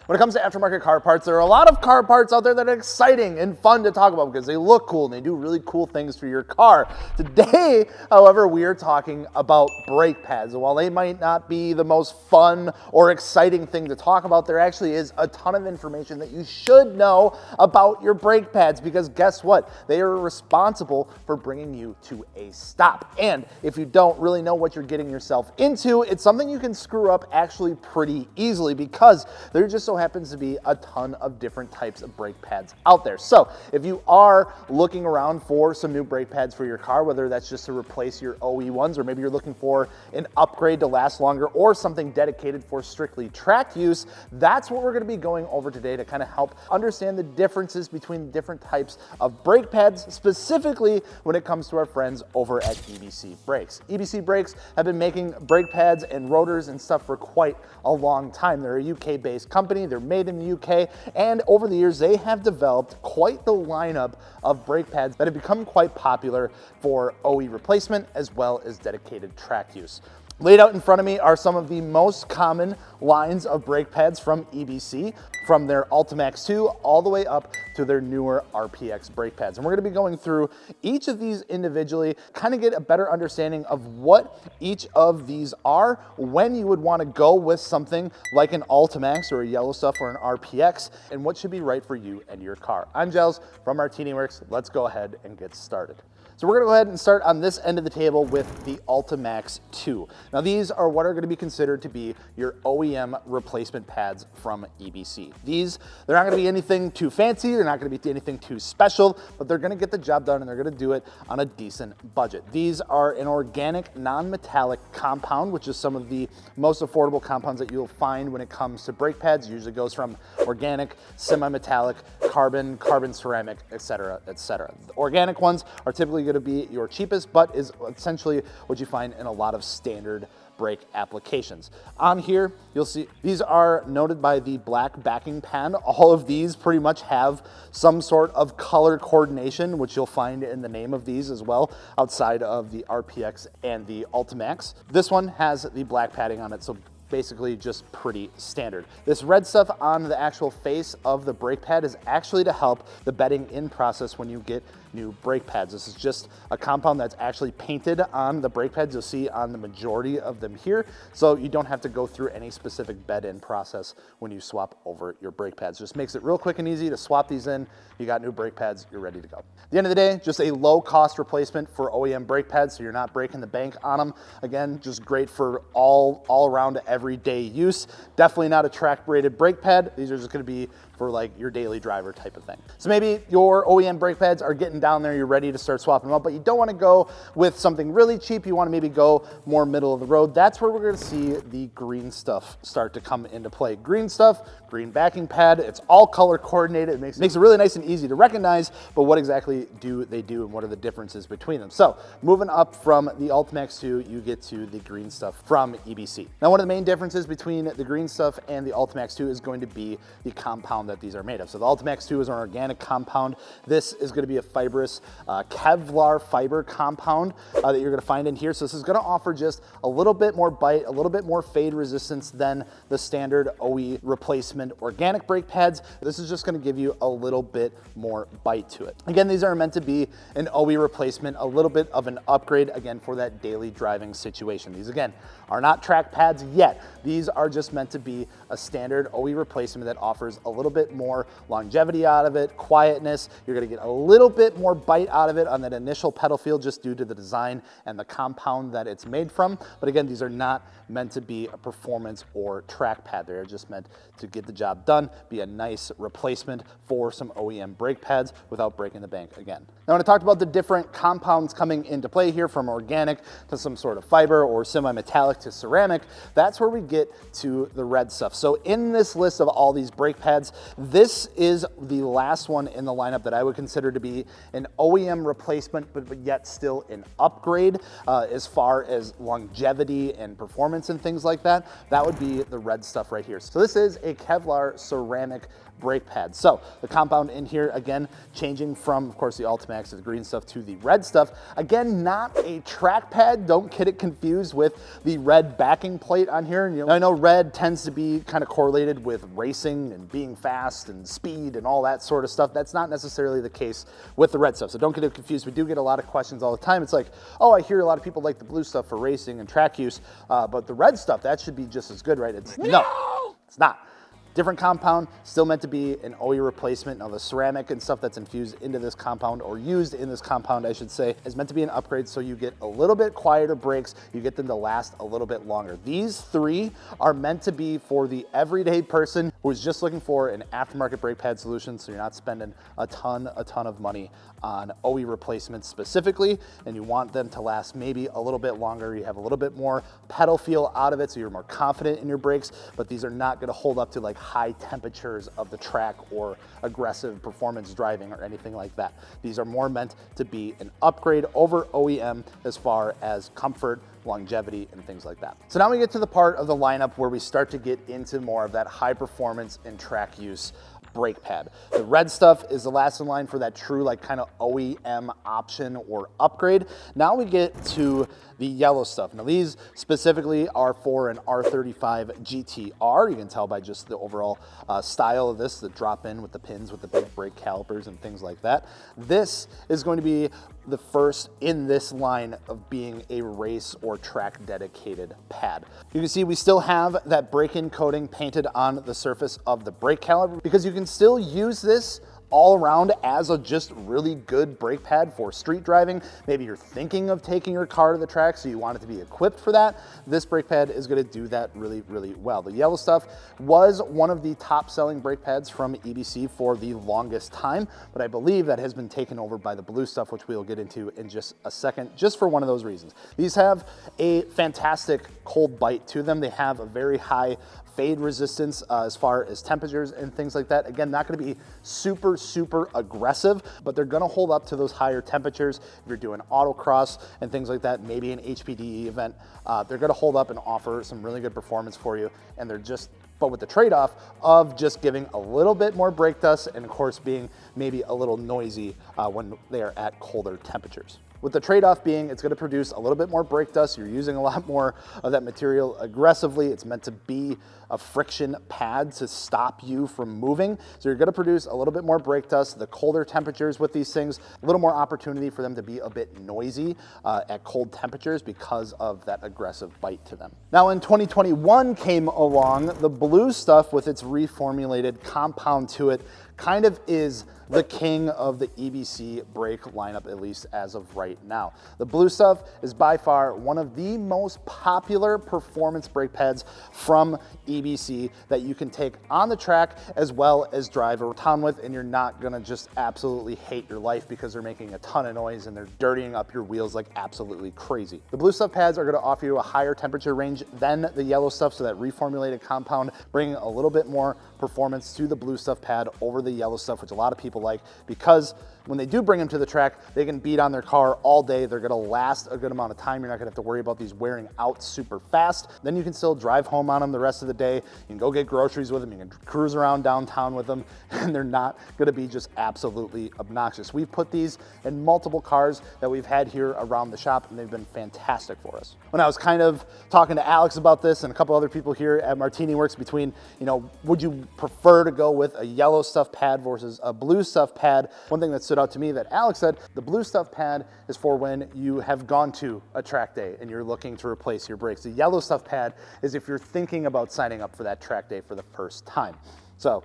When it comes to aftermarket car parts, there are a lot of car parts out there that are exciting and fun to talk about because they look cool and they do really cool things for your car. Today, however, we are talking about brake pads. And while they might not be the most fun or exciting thing to talk about, there actually is a ton of information that you should know about your brake pads because guess what? They are responsible for bringing you to a stop. And if you don't really know what you're getting yourself into, it's something you can screw up actually pretty easily because there just so happens to be a ton of different types of brake pads out there. So if you are looking around for some new brake pads for your car, whether that's just to replace your OE ones, or maybe you're looking for an upgrade to last longer or something dedicated for strictly track use, that's what we're going to be going over today to kind of help understand the differences between different types of brake pads, specifically when it comes to our friends over at EBC Brakes. EBC Brakes have been making brake pads and rotors and stuff for quite a long time. They're a UK-based company. They're made in the UK, and over the years, they have developed quite the lineup of brake pads that have become quite popular for OE replacement as well as dedicated track use. Laid out in front of me are some of the most common lines of brake pads from EBC, from their Ultimax 2 all the way up to their newer RPX brake pads. And we're gonna be going through each of these individually, kind of get a better understanding of what each of these are, when you would wanna go with something like an Ultimax or a Yellow Stuff or an RPX, and what should be right for you and your car. I'm Giles from Martini Works. Let's go ahead and get started. So we're gonna go ahead and start on this end of the table with the Ultimax 2. Now these are what are gonna be considered to be your OEM replacement pads from EBC. They're not gonna be anything too fancy, they're not gonna be anything too special, but they're gonna get the job done and they're gonna do it on a decent budget. These are an organic, non-metallic compound, which is some of the most affordable compounds that you'll find when it comes to brake pads. It usually goes from organic, semi-metallic, carbon ceramic, etc., etc. The organic ones are typically going to be your cheapest, but is essentially what you find in a lot of standard brake applications. On here, you'll see these are noted by the black backing pad. All of these pretty much have some sort of color coordination, which you'll find in the name of these as well, outside of the RPX and the Ultimax. This one has the black padding on it, so basically just pretty standard. This red stuff on the actual face of the brake pad is actually to help the bedding in process when you get new brake pads. This is just a compound that's actually painted on the brake pads. You'll see on the majority of them here, so you don't have to go through any specific bed-in process when you swap over your brake pads. Just makes it real quick and easy to swap these in. You got new brake pads, you're ready to go. At the end of the day, just a low-cost replacement for OEM brake pads, so you're not breaking the bank on them. Again, just great for all-around everyday use. Definitely not a track-rated brake pad. These are just gonna be for like your daily driver type of thing. So maybe your OEM brake pads are getting down there, you're ready to start swapping them up, but you don't wanna go with something really cheap. You wanna maybe go more middle of the road. That's where we're gonna see the green stuff start to come into play. Green stuff, green backing pad, it's all color coordinated. It makes it really nice and easy to recognize, but what exactly do they do and what are the differences between them? So moving up from the Ultimax 2, you get to the green stuff from EBC. Now, one of the main differences between the green stuff and the Ultimax 2 is going to be the compound that these are made of. So the Ultimax 2 is an organic compound. This is going to be a fibrous Kevlar fiber compound that you're going to find in here. So this is going to offer just a little bit more bite, a little bit more fade resistance than the standard OE replacement organic brake pads. This is just going to give you a little bit more bite to it. Again, these are meant to be an OE replacement, a little bit of an upgrade, again, for that daily driving situation. These, again, are not track pads yet. These are just meant to be a standard OE replacement that offers a little bit more longevity out of it, quietness. You're gonna get a little bit more bite out of it on that initial pedal feel just due to the design and the compound that it's made from. But again, these are not meant to be a performance or track pad. They're just meant to get the job done, be a nice replacement for some OEM brake pads without breaking the bank again. Now, when I talked about the different compounds coming into play here, from organic to some sort of fiber or semi-metallic to ceramic, that's where we get to the red stuff. So in this list of all these brake pads, this is the last one in the lineup that I would consider to be an OEM replacement, but yet still an upgrade as far as longevity and performance and things like that. That would be the red stuff right here. So this is a Kevlar ceramic brake pads. So the compound in here, again, changing from, of course, the Ultimax to the green stuff to the red stuff. Again, not a track pad. Don't get it confused with the red backing plate on here. And, I know red tends to be kind of correlated with racing and being fast and speed and all that sort of stuff. That's not necessarily the case with the red stuff. So don't get it confused. We do get a lot of questions all the time. It's like, oh, I hear a lot of people like the blue stuff for racing and track use, but the red stuff, that should be just as good, right? No, it's not. Different compound, still meant to be an OE replacement. Now the ceramic and stuff that's infused into this compound, or used in this compound, I should say, is meant to be an upgrade so you get a little bit quieter brakes, you get them to last a little bit longer. These three are meant to be for the everyday person who is just looking for an aftermarket brake pad solution, so you're not spending a ton of money on OE replacements specifically, and you want them to last maybe a little bit longer. You have a little bit more pedal feel out of it, so you're more confident in your brakes, but these are not gonna hold up to like high temperatures of the track or aggressive performance driving or anything like that. These are more meant to be an upgrade over OEM as far as comfort, longevity, and things like that. So now we get to the part of the lineup where we start to get into more of that high performance and track use brake pad. The red stuff is the last in line for that true like kind of OEM option or upgrade. Now we get to the yellow stuff. Now these specifically are for an R35 GTR. You can tell by just the overall style of this, the drop in with the pins, with the big brake calipers and things like that. This is going to be the first in this line of being a race or track dedicated pad. You can see we still have that break-in coating painted on the surface of the brake caliper, because you can still use this all around as a just really good brake pad for street driving. Maybe you're thinking of taking your car to the track, so you want it to be equipped for that. This brake pad is gonna do that really, really well. The yellow stuff was one of the top selling brake pads from EBC for the longest time, but I believe that has been taken over by the blue stuff, which we'll get into in just a second, just for one of those reasons. These have a fantastic cold bite to them. They have a very high fade resistance as far as temperatures and things like that. Again, not gonna be super aggressive, but they're gonna hold up to those higher temperatures. If you're doing autocross and things like that, maybe an HPDE event, they're gonna hold up and offer some really good performance for you. And they're just, but with the trade-off of just giving a little bit more brake dust and of course being maybe a little noisy when they are at colder temperatures. With the trade-off being it's gonna produce a little bit more brake dust. You're using a lot more of that material aggressively. It's meant to be a friction pad to stop you from moving. So you're gonna produce a little bit more brake dust. The colder temperatures with these things, a little more opportunity for them to be a bit noisy at cold temperatures because of that aggressive bite to them. Now in 2021 came along, the blue stuff with its reformulated compound to it kind of is the king of the EBC brake lineup, at least as of right now. The blue stuff is by far one of the most popular performance brake pads from EBC that you can take on the track as well as drive around town with, and you're not gonna just absolutely hate your life because they're making a ton of noise and they're dirtying up your wheels like absolutely crazy. The blue stuff pads are gonna offer you a higher temperature range than the yellow stuff, so that reformulated compound bringing a little bit more performance to the blue stuff pad over the yellow stuff, which a lot of people like, because when they do bring them to the track, they can beat on their car all day. They're gonna last a good amount of time. You're not gonna have to worry about these wearing out super fast. Then you can still drive home on them the rest of the day. You can go get groceries with them. You can cruise around downtown with them, and they're not gonna be just absolutely obnoxious. We've put these in multiple cars that we've had here around the shop, and they've been fantastic for us. When I was kind of talking to Alex about this and a couple other people here at Martini Works between, would you prefer to go with a yellow stuff pad versus a blue stuff pad? One thing that stood out to me that Alex said, the blue stuff pad is for when you have gone to a track day and you're looking to replace your brakes. The yellow stuff pad is if you're thinking about signing up for that track day for the first time. So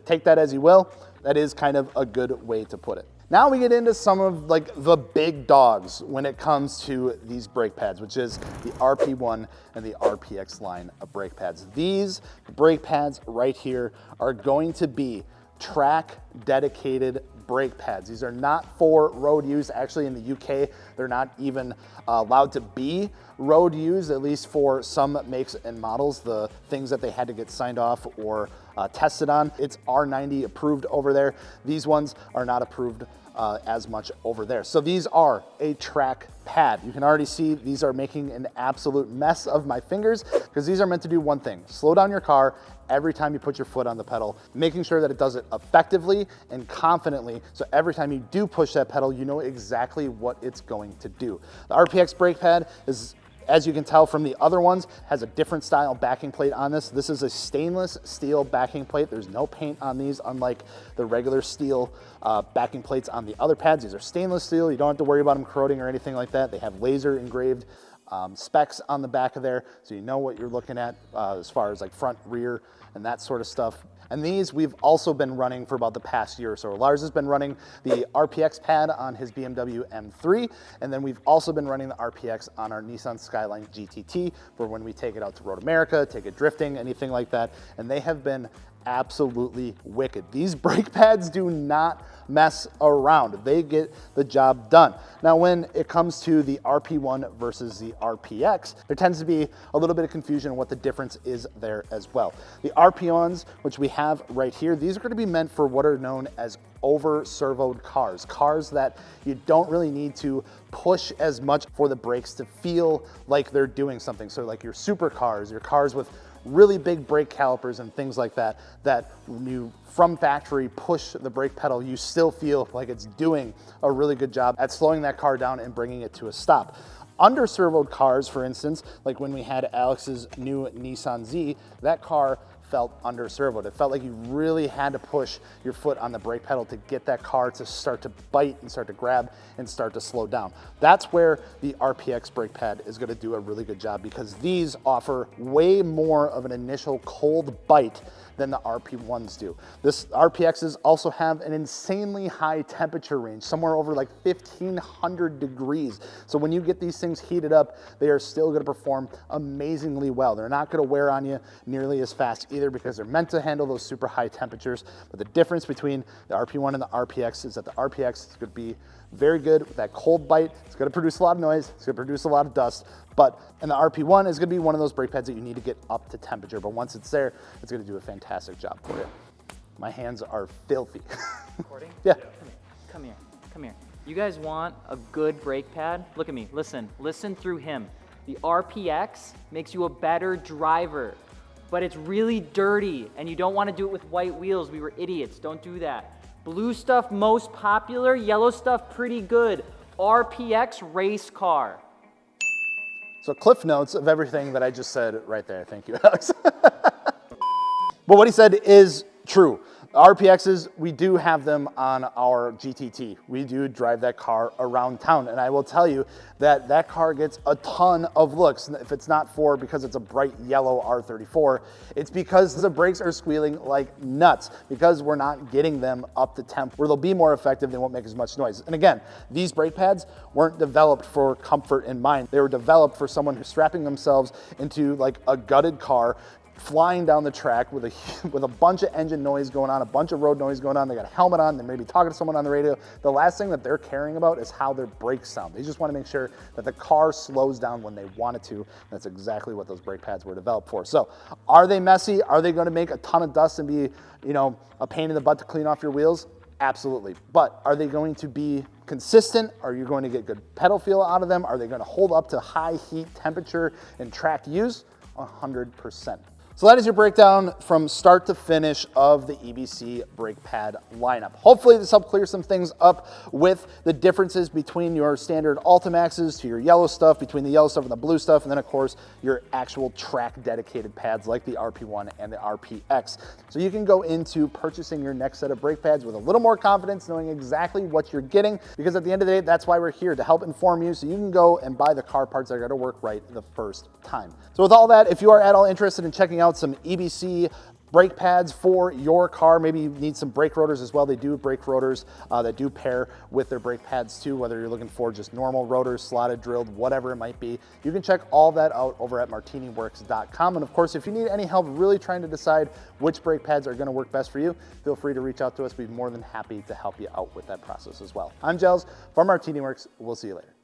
take that as you will. That is kind of a good way to put it. Now we get into some of like the big dogs when it comes to these brake pads, which is the RP1 and the RPX line of brake pads. These brake pads right here are going to be track dedicated brake pads. These are not for road use. Actually, in the UK, they're not even allowed to be road use, at least for some makes and models. The things that they had to get signed off or tested on. It's R90 approved over there. These ones are not approved as much over there. So these are a track pad. You can already see these are making an absolute mess of my fingers because these are meant to do one thing: slow down your car every time you put your foot on the pedal, making sure that it does it effectively and confidently. So every time you do push that pedal, you know exactly what it's going to do. The RPX brake pad is, as you can tell from the other ones, has a different style backing plate on this. This is a stainless steel backing plate. There's no paint on these, unlike the regular steel backing plates on the other pads. These are stainless steel. You don't have to worry about them corroding or anything like that. They have laser engraved specs on the back of there, so you know what you're looking at as far as like front, rear, and that sort of stuff. And these we've also been running for about the past year or so. Lars has been running the RPX pad on his BMW M3, and then we've also been running the RPX on our Nissan Skyline GTT for when we take it out to Road America, take it drifting, anything like that, and they have been absolutely wicked. These brake pads do not mess around. They get the job done. Now, when it comes to the RP1 versus the RPX, there tends to be a little bit of confusion on what the difference is there as well. The RP1s, which we have right here, these are going to be meant for what are known as over-servoed cars, cars that you don't really need to push as much for the brakes to feel like they're doing something. So like your supercars, your cars with really big brake calipers and things like that, that when you from factory push the brake pedal, you still feel like it's doing a really good job at slowing that car down and bringing it to a stop. Under-servoed cars, for instance, like when we had Alex's new Nissan Z, that car felt under-servoed. It felt like you really had to push your foot on the brake pedal to get that car to start to bite and start to grab and start to slow down. That's where the RPX brake pad is going to do a really good job, because these offer way more of an initial cold bite than the RP1s do. This RPXs also have an insanely high temperature range, somewhere over like 1500 degrees. So when you get these things heated up, they are still gonna perform amazingly well. They're not gonna wear on you nearly as fast either, because they're meant to handle those super high temperatures. But the difference between the RP1 and the RPX is that the RPX is gonna be very good with that cold bite. It's gonna produce a lot of noise, it's gonna produce a lot of dust, and the RP1 is gonna be one of those brake pads that you need to get up to temperature, but once it's there, it's gonna do a fantastic job for you. My hands are filthy. Recording? Yeah. Come here, come here. You guys want a good brake pad? Look at me, listen through him. The RPX makes you a better driver, but it's really dirty, and you don't wanna do it with white wheels. We were idiots, don't do that. Blue stuff most popular, yellow stuff pretty good. RPX race car. So cliff notes of everything that I just said right there. Thank you, Alex. But what he said is true. RPXs, we do have them on our GTT. We do drive that car around town, and I will tell you that that car gets a ton of looks. If it's not because it's a bright yellow R34, it's because the brakes are squealing like nuts, because we're not getting them up to temp where they'll be more effective. They won't make as much noise. And again, these brake pads weren't developed for comfort in mind. They were developed for someone who's strapping themselves into like a gutted car, flying down the track with a bunch of engine noise going on, a bunch of road noise going on. They got a helmet on, they may be talking to someone on the radio. The last thing that they're caring about is how their brakes sound. They just want to make sure that the car slows down when they want it to. That's exactly what those brake pads were developed for. So are they messy? Are they going to make a ton of dust and be, a pain in the butt to clean off your wheels? Absolutely. But are they going to be consistent? Are you going to get good pedal feel out of them? Are they going to hold up to high heat temperature and track use? 100%. So that is your breakdown from start to finish of the EBC brake pad lineup. Hopefully this helped clear some things up with the differences between your standard Ultimaxes to your yellow stuff, between the yellow stuff and the blue stuff, and then of course your actual track dedicated pads like the RP1 and the RPX. So you can go into purchasing your next set of brake pads with a little more confidence, knowing exactly what you're getting, because at the end of the day, that's why we're here, to help inform you so you can go and buy the car parts that are gonna work right the first time. So with all that, if you are at all interested in checking out some EBC brake pads for your car, maybe you need some brake rotors as well. They do brake rotors that do pair with their brake pads too, whether you're looking for just normal rotors, slotted, drilled, whatever it might be. You can check all that out over at martiniworks.com. And of course, if you need any help really trying to decide which brake pads are gonna work best for you, feel free to reach out to us. We'd be more than happy to help you out with that process as well. I'm Giles from Martini Works. We'll see you later.